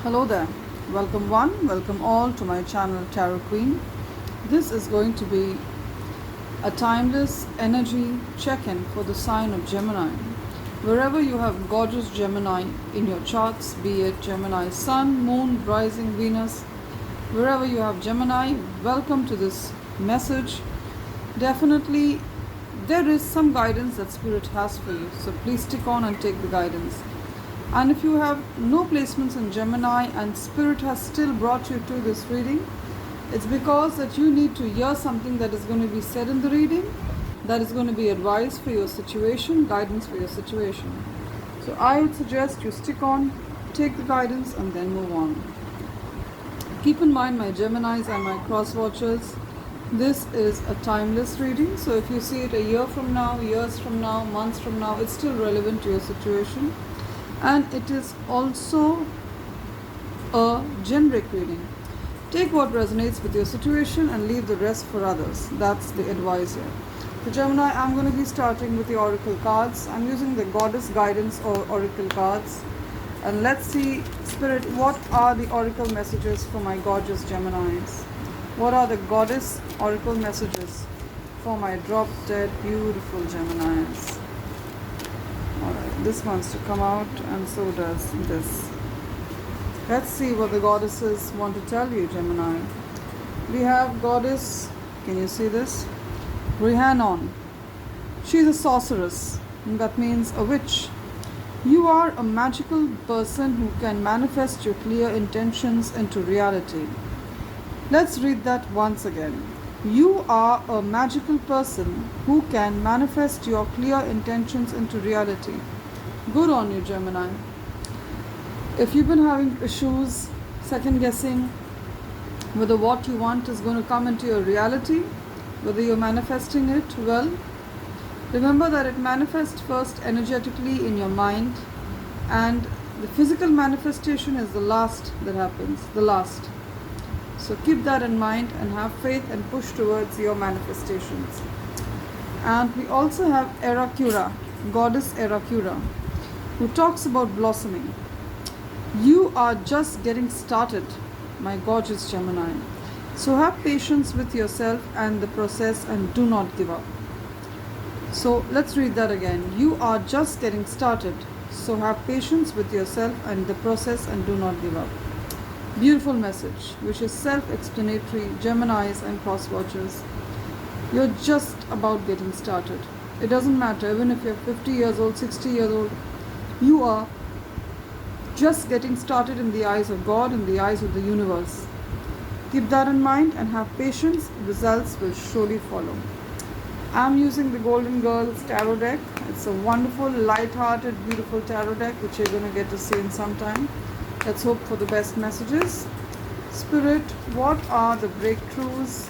Hello there. Welcome one, welcome all to my channel Tarot Queen. This is going to be a timeless energy check-in for the sign of Gemini. Wherever you have gorgeous Gemini in your charts, be it Gemini Sun, Moon, Rising, Venus, wherever you have Gemini, welcome to this message. Definitely there is some guidance that Spirit has for you, so please stick on and take the guidance. And if you have no placements in Gemini and Spirit has still brought you to this reading, it's because that you need to hear something that is going to be said in the reading, that is going to be advice for your situation, guidance for your situation. So I would suggest you stick on, take the guidance and then move on. Keep in mind, my Geminis and my cross watchers, this is a timeless reading. So if you see it a year from now, years from now, months from now, it's still relevant to your situation. And it is also a generic reading. Take what resonates with your situation and leave the rest for others. That's the advice here. For Gemini, I'm going to be starting with the oracle cards. I'm using the goddess guidance or oracle cards. And let's see, Spirit, what are the oracle messages for my gorgeous Geminis? What are the goddess oracle messages for my drop-dead beautiful Geminis? Alright, this wants to come out and so does this. Let's see what the goddesses want to tell you, Gemini. We have goddess, can you see this? Rhiannon. She's a sorceress. That means a witch. You are a magical person who can manifest your clear intentions into reality. Let's read that once again. You are a magical person who can manifest your clear intentions into reality. Good on you, Gemini. If you've been having issues, second guessing whether what you want is going to come into your reality, whether you're manifesting it, well, remember that it manifests first energetically in your mind, and the physical manifestation is the last that happens, the last. So keep that in mind and have faith and push towards your manifestations. And we also have Eracura, goddess Eracura, who talks about blossoming. You are just getting started, my gorgeous Gemini. So have patience with yourself and the process and do not give up. So let's read that again. You are just getting started. So have patience with yourself and the process and do not give up. Beautiful message, which is self-explanatory, Geminis and cross watchers. You're just about getting started. It doesn't matter, even if you're 50 years old, 60 years old, you are just getting started in the eyes of God, in the eyes of the universe. Keep that in mind and have patience. Results will surely follow. I'm using the Golden Girls Tarot deck. It's a wonderful, light-hearted, beautiful tarot deck, which you're going to get to see in some time. Let's hope for the best messages. Spirit, what are the breakthroughs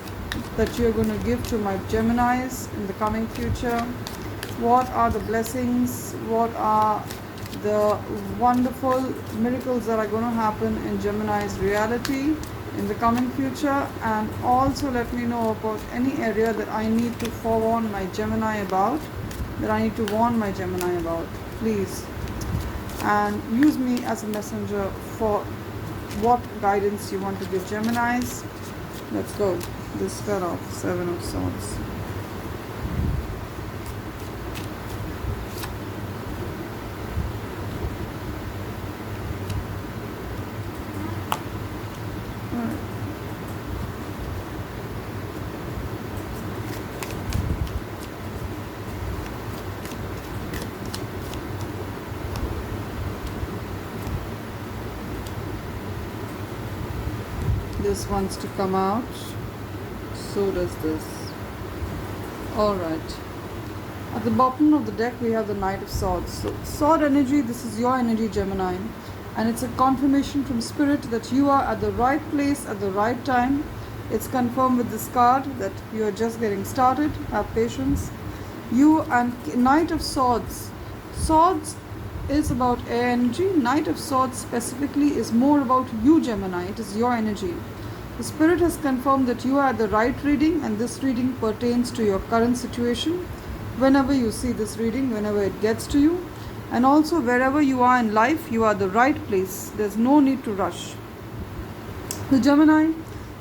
that you're going to give to my Geminis in the coming future? What are the blessings? What are the wonderful miracles that are going to happen in Gemini's reality in the coming future? And also let me know about any area that I need to forewarn my Gemini about, that I need to warn my Gemini about. Please. And use me as a messenger for what guidance you want to give Geminis. Let's go. This fell off. 7 of Swords. This wants to come out, so does this. Alright, at the bottom of the deck we have the Knight of Swords. So sword energy, this is your energy, Gemini, and it's a confirmation from Spirit that you are at the right place at the right time. It's confirmed with this card that you are just getting started. Have patience. You and Knight of Swords. Swords is about air energy. Knight of Swords specifically is more about you, Gemini. It is your energy. The Spirit has confirmed that you are at the right reading, and this reading pertains to your current situation. Whenever you see this reading, whenever it gets to you, And also, wherever you are in life, you are the right place. There's no need to rush. The Gemini,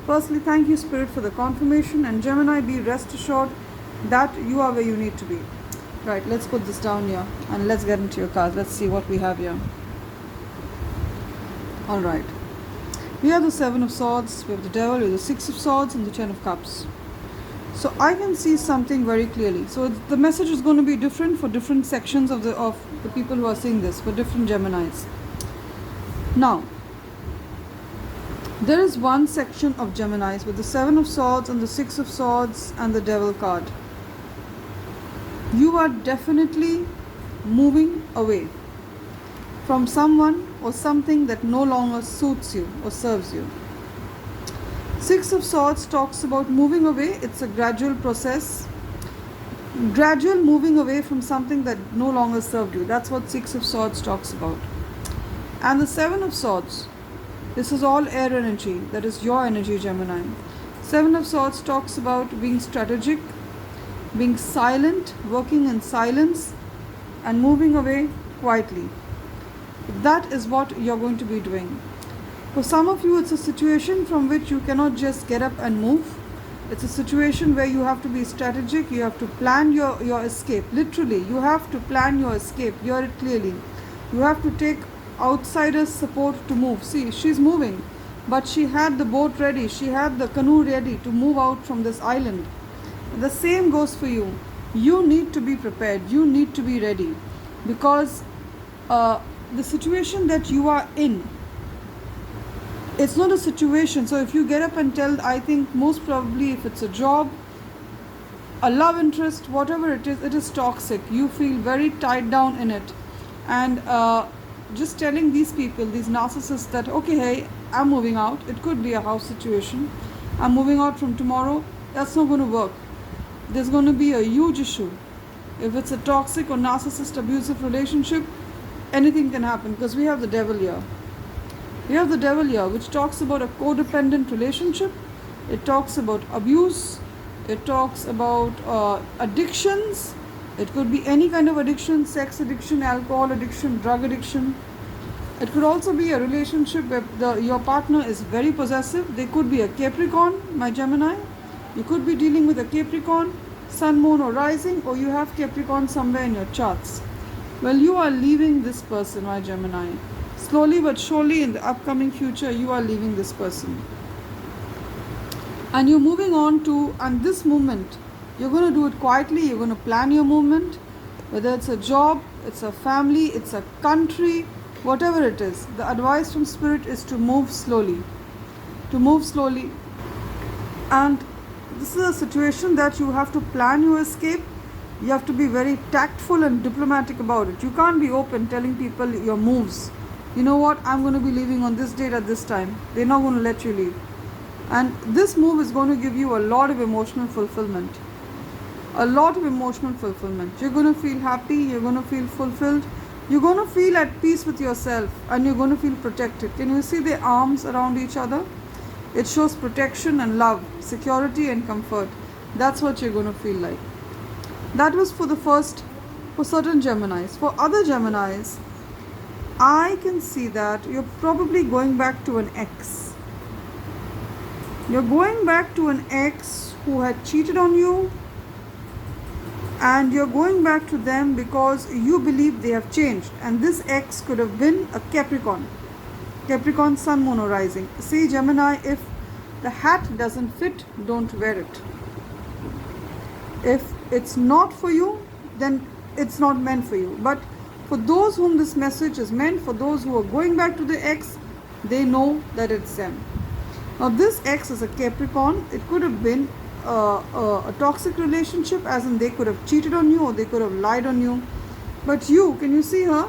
firstly, thank you, Spirit, for the confirmation. And Gemini, be rest assured that you are where you need to be. Right, let's put this down here and let's get into your cards. Let's see what we have here. Alright. We have the Seven of Swords, we have the Devil, we have the Six of Swords, and the Ten of Cups. So I can see something very clearly. So the message is going to be different for different sections of the people who are seeing this, for different Geminis. Now, there is one section of Geminis with the Seven of Swords and the Six of Swords and the Devil card. You are definitely moving away from someone or something that no longer suits you or serves you. Six of Swords talks about moving away. It's a gradual process. Gradual moving away from something that no longer served you. That's what Six of Swords talks about. And the Seven of Swords, this is all air energy. That is your energy, Gemini. Seven of Swords talks about being strategic, being silent, working in silence, and moving away quietly. That is what you're going to be doing. For some of you, it's a situation from which you cannot just get up and move. It's a situation where you have to be strategic, you have to plan your escape. Literally, you have to plan your escape. Hear it clearly. You have to take outsiders' support to move. See, she's moving, but she had the boat ready, she had the canoe ready to move out from this island. The same goes for you. You need to be prepared, you need to be ready, because the situation that you are in, it's not a situation. So if you get up and tell, I think most probably if it's a job, a love interest, whatever it is toxic. You feel very tied down in it. And just telling these people, these narcissists, that okay, hey, I'm moving out. It could be a house situation. I'm moving out from tomorrow. That's not going to work. There's going to be a huge issue. If it's a toxic or narcissist abusive relationship, anything can happen, because we have the Devil here. We have the Devil here, which talks about a codependent relationship. It talks about abuse. It talks about addictions. It could be any kind of addiction, sex addiction, alcohol addiction, drug addiction. It could also be a relationship where your partner is very possessive. They could be a Capricorn, my Gemini. You could be dealing with a Capricorn, Sun, Moon or Rising, or you have Capricorn somewhere in your charts. Well, you are leaving this person, my Gemini. Slowly but surely in the upcoming future, you are leaving this person. And you're moving on to, and this movement, you're going to do it quietly, you're going to plan your movement, whether it's a job, it's a family, it's a country, whatever it is. The advice from Spirit is to move slowly. To move slowly. And this is a situation that you have to plan your escape. You have to be very tactful and diplomatic about it. You can't be open telling people your moves. You know what, I'm going to be leaving on this date at this time. They're not going to let you leave. And this move is going to give you a lot of emotional fulfillment. A lot of emotional fulfillment. You're going to feel happy, you're going to feel fulfilled. You're going to feel at peace with yourself, and you're going to feel protected. Can you see their arms around each other? It shows protection and love, security and comfort. That's what you're going to feel like. That was for certain Geminis. For other Geminis, I can see that you're probably going back to an ex. You're going back to an ex who had cheated on you, and you're going back to them because you believe they have changed. And this ex could have been a Capricorn. Capricorn, Sun, Moon or Rising. See, Gemini, if the hat doesn't fit, don't wear it. If it's not for you, then it's not meant for you. But for those whom this message is meant, for those who are going back to the ex, they know that it's them. Now this ex is a Capricorn. It could have been a toxic relationship, as in they could have cheated on you or they could have lied on you. But you, can you see her?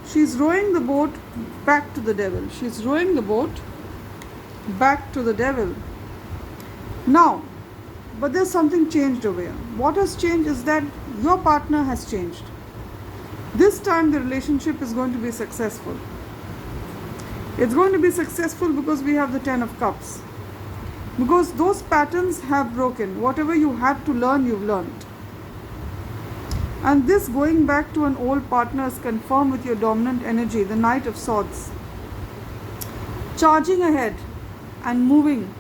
She's rowing the boat back to the devil. She's rowing the boat back to the devil. Now, but there's something changed over here. What has changed is that your partner has changed. This time the relationship is going to be successful. It's going to be successful because we have the Ten of Cups. Because those patterns have broken. Whatever you had to learn, you've learned. And this going back to an old partner is confirmed with your dominant energy, the Knight of Swords. Charging ahead and moving.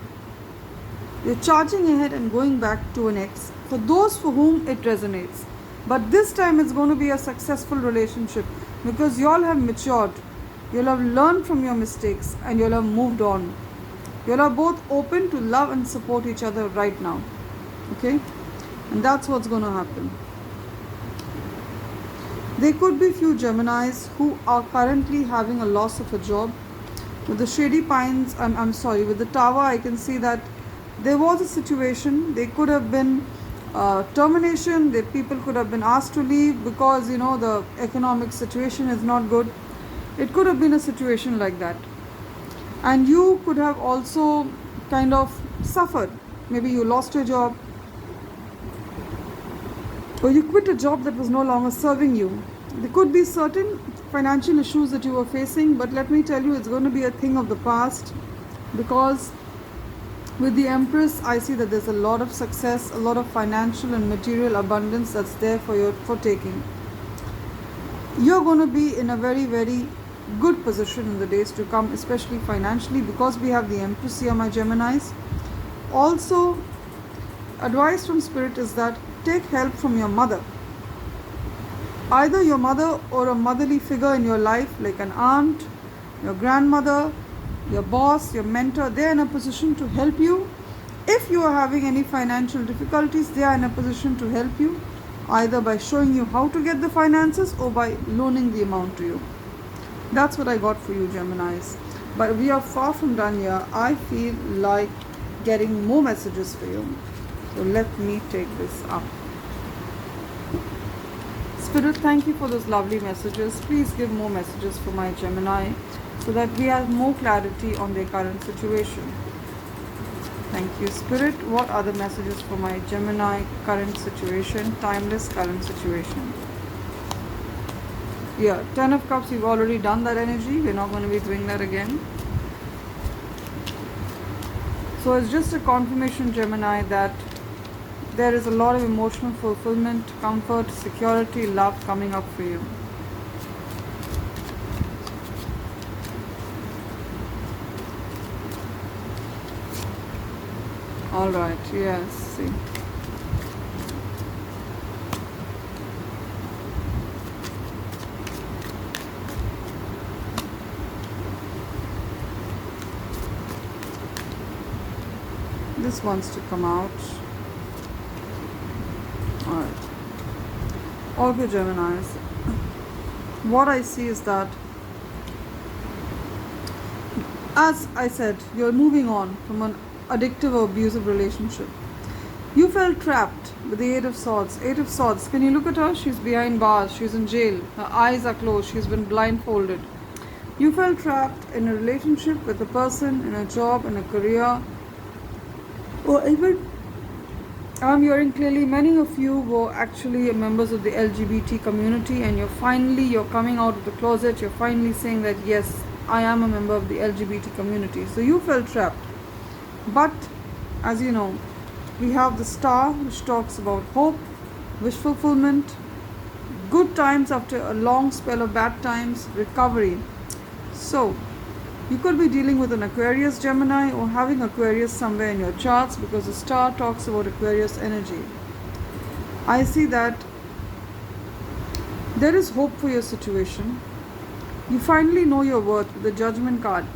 You're charging ahead and going back to an ex. For those for whom it resonates. But this time it's going to be a successful relationship because you all have matured. You'll have learned from your mistakes and you'll have moved on. You'll are both open to love and support each other right now. Okay? And that's what's going to happen. There could be few Geminis who are currently having a loss of a job. With the shady pines, with the tower, I can see that there was a situation. There could have been termination. The people could have been asked to leave because the economic situation is not good. It could have been a situation like that. And you could have also kind of suffered. Maybe you lost your job, or you quit a job that was no longer serving you. There could be certain financial issues that you were facing, but let me tell you, it's going to be a thing of the past, because with the Empress, I see that there's a lot of success, a lot of financial and material abundance that's there for taking. You're going to be in a very, very good position in the days to come, especially financially, because we have the Empress here, my Geminis. Also, advice from Spirit is that take help from your mother. Either your mother or a motherly figure in your life, like an aunt, your grandmother, your boss, your mentor. They're in a position to help you. If you are having any financial difficulties, they are in a position to help you, either by showing you how to get the finances or by loaning the amount to you. That's what I got for you, Geminis. But we are far from done here. I feel like getting more messages for you. So let me take this up. Spirit, thank you for those lovely messages. Please give more messages for my Gemini so that we have more clarity on their current situation. Thank you, Spirit. What are the messages for my Gemini current situation, timeless current situation? Yeah, 10 of Cups, we've already done that energy. We're not going to be doing that again. So it's just a confirmation, Gemini, that there is a lot of emotional fulfillment, comfort, security, love coming up for you. Alright, yes, see. This wants to come out. Alright. Okay, Geminis. What I see is that, as I said, you're moving on from an addictive or abusive relationship. You felt trapped with the Eight of Swords. Eight of Swords. Can you look at her? She's behind bars. She's in jail. Her eyes are closed. She's been blindfolded. You felt trapped in a relationship with a person, in a job, in a career, or even, I'm hearing clearly, many of you were actually members of the LGBT community, and you're coming out of the closet. You're finally saying that, yes, I am a member of the LGBT community. So you felt trapped. But, as you know, we have the Star, which talks about hope, wish fulfillment, good times after a long spell of bad times, recovery. So, you could be dealing with an Aquarius, Gemini, or having Aquarius somewhere in your charts, because the Star talks about Aquarius energy. I see that there is hope for your situation. You finally know your worth with the Judgment card.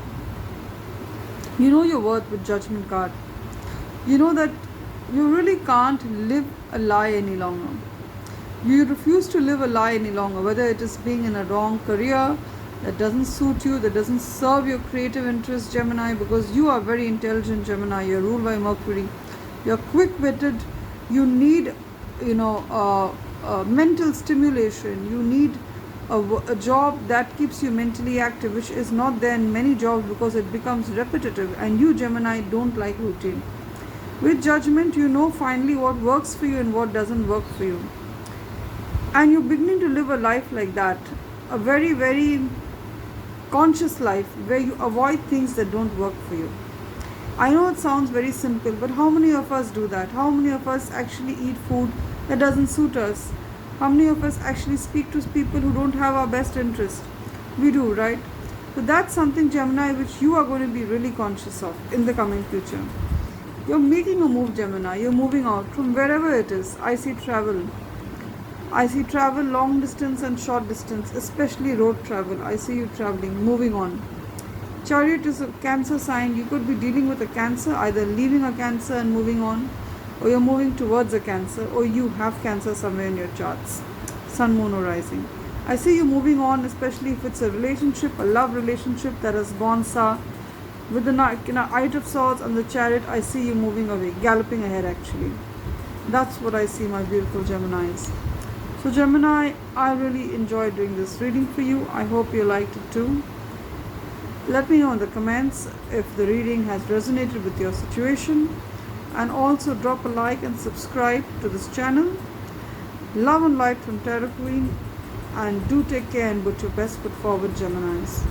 You know your worth with Judgment card. You know that you really can't live a lie any longer. You refuse to live a lie any longer, whether it is being in a wrong career that doesn't suit you, that doesn't serve your creative interests, Gemini, because you are very intelligent, Gemini. You're ruled by Mercury. You're quick-witted. You need, mental stimulation. You need a job that keeps you mentally active, which is not there in many jobs because it becomes repetitive, and you, Gemini, don't like routine. With Judgment, you know finally what works for you and what doesn't work for you. And you're beginning to live a life like that, a very, very conscious life where you avoid things that don't work for you. I know it sounds very simple, but how many of us do that? How many of us actually eat food that doesn't suit us? How many of us actually speak to people who don't have our best interest? We do, right? So that's something, Gemini, which you are going to be really conscious of in the coming future. You're making a move, Gemini. You're moving out from wherever it is. I see travel. I see travel, long distance and short distance, especially road travel. I see you traveling, moving on. Chariot is a Cancer sign. You could be dealing with a Cancer, either leaving a Cancer and moving on, or you're moving towards a Cancer, or you have Cancer somewhere in your charts. Sun, Moon, or Rising. I see you moving on, especially if it's a relationship, a love relationship that has gone sour. With the Knight of Swords and the Chariot, I see you moving away, galloping ahead actually. That's what I see, my beautiful Geminis. So Gemini, I really enjoyed doing this reading for you. I hope you liked it too. Let me know in the comments if the reading has resonated with your situation. And also drop a like and subscribe to this channel. Love and light from Tarot Queen. And do take care and put your best foot forward, Geminis.